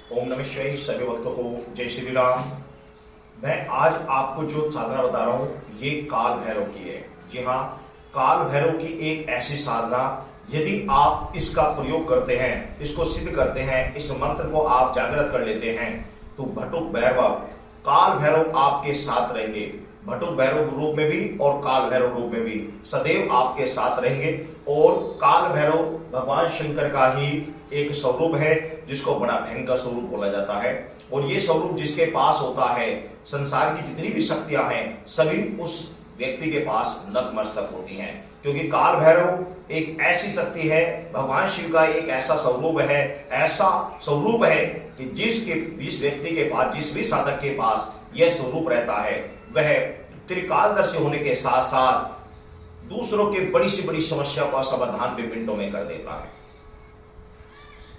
ओम नमः शिवाय। सभी भक्तों को जय श्री राम। मैं आज आपको जो साधना बता रहा हूँ ये काल भैरव की है। जी हाँ, काल भैरव की एक ऐसी साधना, यदि आप इसका प्रयोग करते हैं, इसको सिद्ध करते हैं, इस मंत्र को आप जागृत कर लेते हैं तो भटुक भैरव काल भैरव आपके साथ रहेंगे। भटुक भैरव रूप में भी और काल भैरव रूप में भी सदैव आपके साथ रहेंगे। और काल भैरव भगवान शंकर का ही एक स्वरूप है जिसको बड़ा भयंकर स्वरूप बोला जाता है। और ये स्वरूप जिसके पास होता है, संसार की जितनी भी शक्तियां हैं सभी उस व्यक्ति के पास नतमस्तक होती हैं, क्योंकि काल भैरव एक ऐसी शक्ति है, भगवान शिव का एक ऐसा स्वरूप है, ऐसा स्वरूप है कि जिस व्यक्ति के पास, जिस भी साधक के पास यह स्वरूप रहता है वह त्रिकालदर्शी होने के साथ साथ दूसरों के बड़ी से बड़ी समस्या का समाधान भी मिनटों में कर देता है।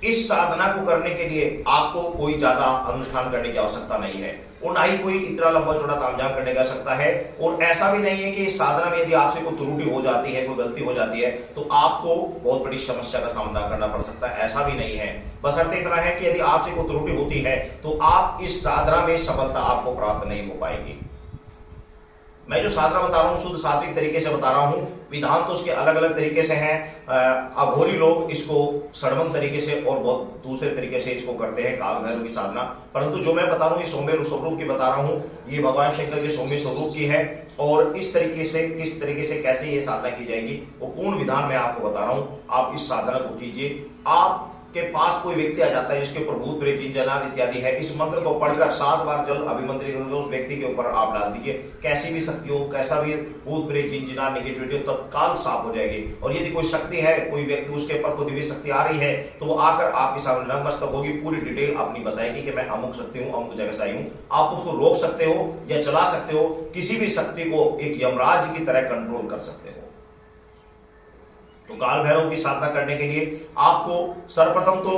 इस साधना को करने के लिए आपको कोई ज्यादा अनुष्ठान करने की आवश्यकता नहीं है और ना ही कोई इतना लंबा चौड़ा तामझाम करने की आवश्यकता है। और ऐसा भी नहीं है कि इस साधना में यदि आपसे कोई त्रुटि हो जाती है, कोई गलती हो जाती है तो आपको बहुत बड़ी समस्या का समाधान करना पड़ सकता है, ऐसा भी नहीं है। बशर्ते इतना है कि यदि आपसे कोई त्रुटि होती है तो आप इस साधना में सफलता आपको प्राप्त नहीं हो पाएगी। मैं जो साधना बता रहा हूँ शुद्ध सात्विक तरीके से बता रहा हूँ। विधान तो उसके अलग अलग तरीके से हैं। अघोरी लोग इसको सड़वंग तरीके से और बहुत दूसरे तरीके से इसको करते हैं काल भैरव की साधना। परंतु जो मैं बता रहा हूँ ये सौम्य स्वरूप की बता रहा हूँ, ये भगवान शंकर के सौम्य स्वरूप की है। और इस तरीके से, किस तरीके से, कैसे ये साधना की जाएगी वो पूर्ण विधान मैं आपको बता रहा हूँ। आप इस साधना को कीजिए। आप के पास कोई व्यक्ति आ जाता है जिसके ऊपर भूत प्रेत जिन जन्नात इत्यादि है, इस मंत्र को पढ़कर 7 बार जल अभिमंत्रित करके उस व्यक्ति के ऊपर आप डाल दीजिए। कैसी भी शक्ति हो, कैसा भी भूत प्रेत जिन जन्नात नेगेटिविटी हो, तत्काल साफ हो जाएगी। और यदि कोई शक्ति है, कोई व्यक्ति उसके ऊपर कोई दिव्य शक्ति आ रही है तो वो आकर आपके सामने नतमस्तक होगी, पूरी डिटेल अपनी बताएगी कि मैं अमुक शक्ति हूँ, अमुक जगह से आई हूँ। आप उसको रोक सकते हो या चला सकते हो, किसी भी शक्ति को एक यमराज की तरह कंट्रोल कर सकते हो। तो काल भैरव की साधना करने के लिए आपको सर्वप्रथम तो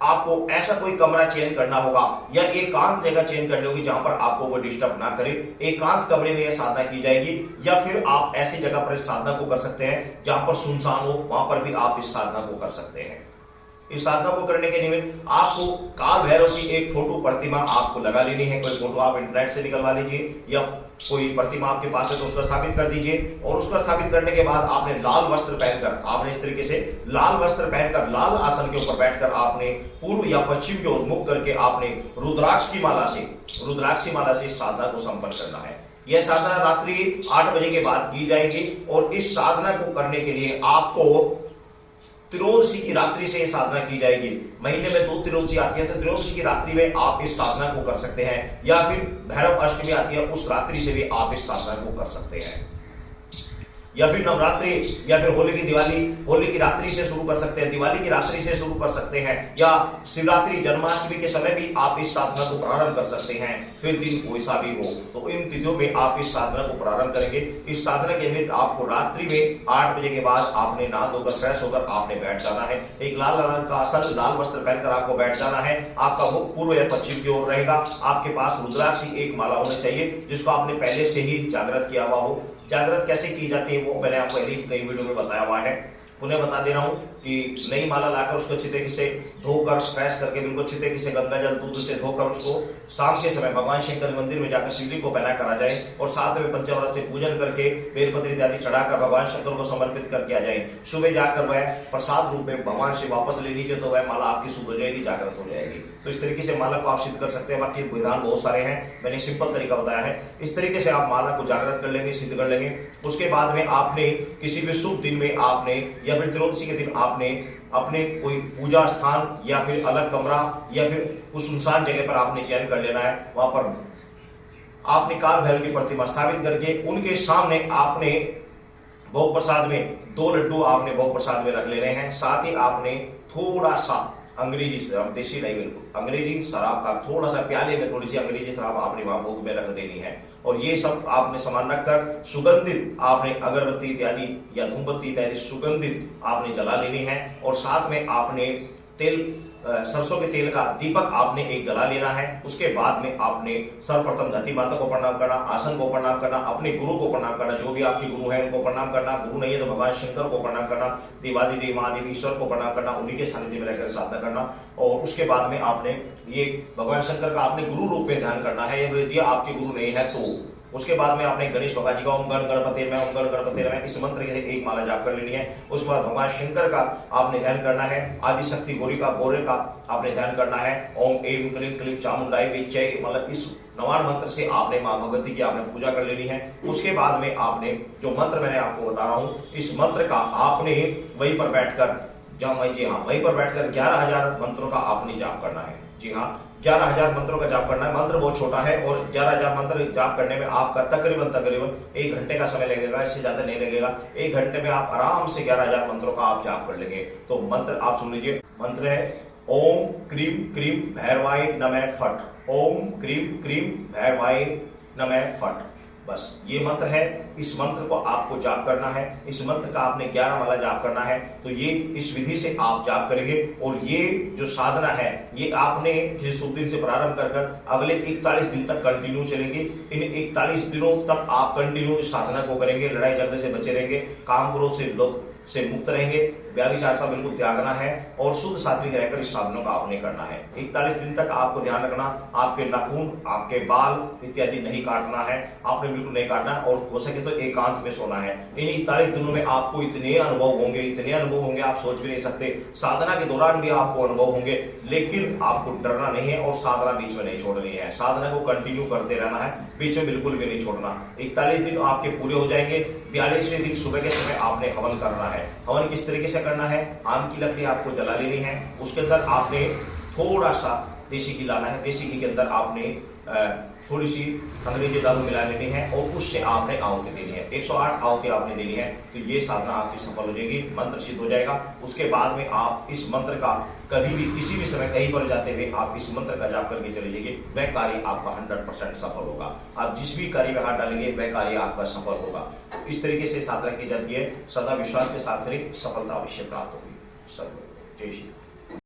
आपको ऐसा कोई कमरा चयन करना होगा या एकांत जगह चयन करनी होगी जहां पर आपको कोई डिस्टर्ब ना करे। एकांत कमरे में यह साधना की जाएगी। या फिर आप ऐसी जगह पर इस साधना को कर सकते हैं जहां पर सुनसान हो, वहां पर भी आप इस साधना को कर सकते हैं। इस साधना को करने के निमित्त आपको काल भैरव की एक फोटो प्रतिमा आपको लगा लेनी है। कोई फोटो आप इंटरनेट से निकलवा लीजिए या कोई प्रतिमा आपके पास है तो उसको स्थापित कर दीजिए। और उसको स्थापित करने के बाद आपने लाल वस्त्र पहनकर, आपने इस तरीके से लाल वस्त्र पहनकर लाल आसन के ऊपर बैठकर आपने पूर्व या पश्चिम की ओर मुख करके आपने रुद्राक्ष की माला से इस साधना को संपन्न करना है। यह साधना रात्रि 8 बजे के बाद की जाएगी। और इस साधना को करने के लिए आपको त्रयोदशी की रात्रि से साधना की जाएगी। महीने में 2 त्रयोदशी आती है तो त्रयोदशी की रात्रि में आप इस साधना को कर सकते हैं। या फिर भैरव अष्टमी आती है, उस रात्रि से भी आप इस साधना को कर सकते हैं। या फिर नवरात्रि या फिर होली की रात्रि से शुरू कर सकते हैं, दिवाली की रात्रि से शुरू कर सकते हैं, या शिवरात्रि जन्माष्टमी के समय भी आप इस साधना को प्रारंभ कर सकते हैं। फिर दिन कोई सा भी हो तो इन तिथियों में आप इस साधना को प्रारंभ करेंगे। इस साधना के निमित्त आपको रात्रि में 8 बजे के बाद आपने नहा धोकर फ्रेश होकर आपने बैठ जाना है। एक लाल रंग का आसन, लाल वस्त्र पहनकर आपको बैठ जाना है। आपका मुख पूर्व या पश्चिम की ओर रहेगा। आपके पास रुद्राक्ष की एक माला होनी चाहिए जिसको आपने पहले से ही जागृत किया हुआ हो। जागृत कैसे की जाती है वो मैंने आपको पहले कई वीडियो में बताया हुआ है, उन्हें बता दे रहा हूँ कि नई माला लाकर उसको अच्छी तरीके से धोकर फ्रेश करके बिल्कुल अच्छी तरीके से गंगा जल दूध से धोकर उसको शाम के समय भगवान शंकर मंदिर में जाकर शिवलिंग को पहना कर आ जाए। और साथ में पंचामृत से पूजन करके बेलपत्र इत्यादि चढ़ाकर भगवान शंकर को समर्पित करके आ जाए। सुबह जाकर वह प्रसाद रूप में भगवान से वापस ले लीजिए तो वह माला आपकी शुभ हो जाएगी, जागृत हो जाएगी। तो इस तरीके से माला को आप सिद्ध कर सकते हैं। बाकी विधान बहुत सारे हैं, मैंने सिंपल तरीका बताया है। इस तरीके से आप माला को जागृत कर लेंगे, सिद्ध कर लेंगे। उसके बाद में आपने किसी भी शुभ दिन में आपने या फिर त्रयोदशी के दिन आपने अपने कोई पूजा स्थान या फिर अलग कमरा या फिर कुछ सुनसान जगह पर आपने चयन कर लेना है। वहां पर आपने काल भैरव की प्रतिमा स्थापित करके उनके सामने आपने भोग प्रसाद में 2 लड्डू आपने भोग प्रसाद में रख लेने हैं। साथ ही आपने थोड़ा सा अंग्रेजी शराब, देसी नहीं बिल्कुल, अंग्रेजी शराब का थोड़ा सा प्याले में थोड़ी सी अंग्रेजी शराब आपने वहां भोग में रख देनी है। और ये सब आपने सामान रखकर सुगंधित आपने अगरबत्ती इत्यादि या धूमबत्ती इत्यादि सुगंधित आपने जला लेनी है। और साथ में आपने तेल सरसों के तेल का दीपक आपने एक जला लेना है। उसके बाद में आपने सर्वप्रथम धरती माता को प्रणाम करना, आसन को प्रणाम करना, अपने गुरु को प्रणाम करना, जो भी आपके गुरु हैं उनको प्रणाम करना, गुरु नहीं है तो भगवान शंकर को प्रणाम करना, देवादिदेव महादेव ईश्वर को प्रणाम करना, उन्हीं के सानिध्य में रहकर साधना करना। और उसके बाद में आपने ये भगवान शंकर का आपने गुरु रूप में ध्यान करना है। यदि आपके गुरु नहीं है तो उसके बाद में आपने गणेश भगवान जी का ओम गण गणपति में, ओम गण गणपति में इस मंत्र के एक माला जाप कर लेनी है। उसके बाद भगवान शंकर का आपने ध्यान करना है, आदि शक्ति गौरी का आपने ध्यान करना है। ओम एम क्लीं क्लीं चामुंडाई विच्चय, मतलब इस 9 मंत्र से आपने मां भगवती की आपने पूजा कर लेनी है। उसके बाद में आपने जो मंत्र मैंने आपको बता रहा हूं, इस मंत्र का आपने वहीं पर बैठकर वहीं पर बैठकर 11,000 मंत्रों का आपने जाप करना है। जी हाँ, 11,000 मंत्रों का जाप करना है। मंत्र बहुत छोटा है और 11,000 मंत्र जाप करने में आपका तकरीबन 1 घंटे का समय लगेगा, इससे ज्यादा नहीं लगेगा। 1 घंटे में आप आराम से 11,000 मंत्रों का आप जाप कर लेंगे। तो मंत्र आप सुन लीजिए। मंत्र है ओम क्रीं क्रीं भैरवाय नमः फट, ओम क्रीं क्रीं भैरवाय नमः फट। बस ये मंत्र है। इस मंत्र को आपको जाप करना है। इस मंत्र का आपने 11 माला जाप करना है। तो ये इस विधि से आप जाप करेंगे और ये जो साधना है ये आपने किसी शुभ दिन से प्रारंभ कर अगले 41 दिन तक कंटिन्यू चलेगी। इन 41 दिनों तक आप कंटिन्यू इस साधना को करेंगे। लड़ाई झगड़े से बचे रहेंगे, काम क्रोध से मुक्त रहेंगे, व्याभिचारता बिल्कुल त्यागना है और शुद्ध सात्विक रहकर इस साधनों का आपने करना है। 41 दिन तक आपको ध्यान रखना, आपके नाखून, आपके बाल इत्यादि नहीं काटना है, आपने बिल्कुल नहीं काटना है और हो सके तो एकांत में सोना है। इन 41 दिनों में आपको इतने अनुभव होंगे आप सोच भी नहीं सकते। साधना के दौरान भी आपको अनुभव होंगे, लेकिन आपको डरना नहीं है और साधना बीच में नहीं छोड़नी है। साधना को कंटिन्यू करते रहना है, बीच में बिल्कुल भी नहीं छोड़ना। 41 दिन आपके पूरे हो जाएंगे। 42वें दिन सुबह के समय आपने हवन करना है। हवन किस तरीके से करना है? आम की लकड़ी आपको जला लेनी है। उसके अंदर आपने थोड़ा सा देसी घी लाना है। देसी घी के अंदर आपने थोड़ी सी अंग्रेजी दारू मिला लेनी है और उससे आपने आहुति देनी है। 108 आहुति आपने देनी है। तो ये साधना आपकी सफल हो जाएगी, मंत्र सिद्ध हो जाएगा। उसके बाद में आप इस मंत्र का कभी भी किसी भी समय कहीं पर जाते हुए आप इस मंत्र का जाप करके चले जाइए, वह कार्य आपका 100% सफल होगा। आप जिस भी कार्य में हाथ डालेंगे वह कार्य आपका सफल होगा। इस तरीके से साधना की जाती है। सदा विश्वास के साथ करें, सफलता अवश्य प्राप्त होगी। सब जय श्री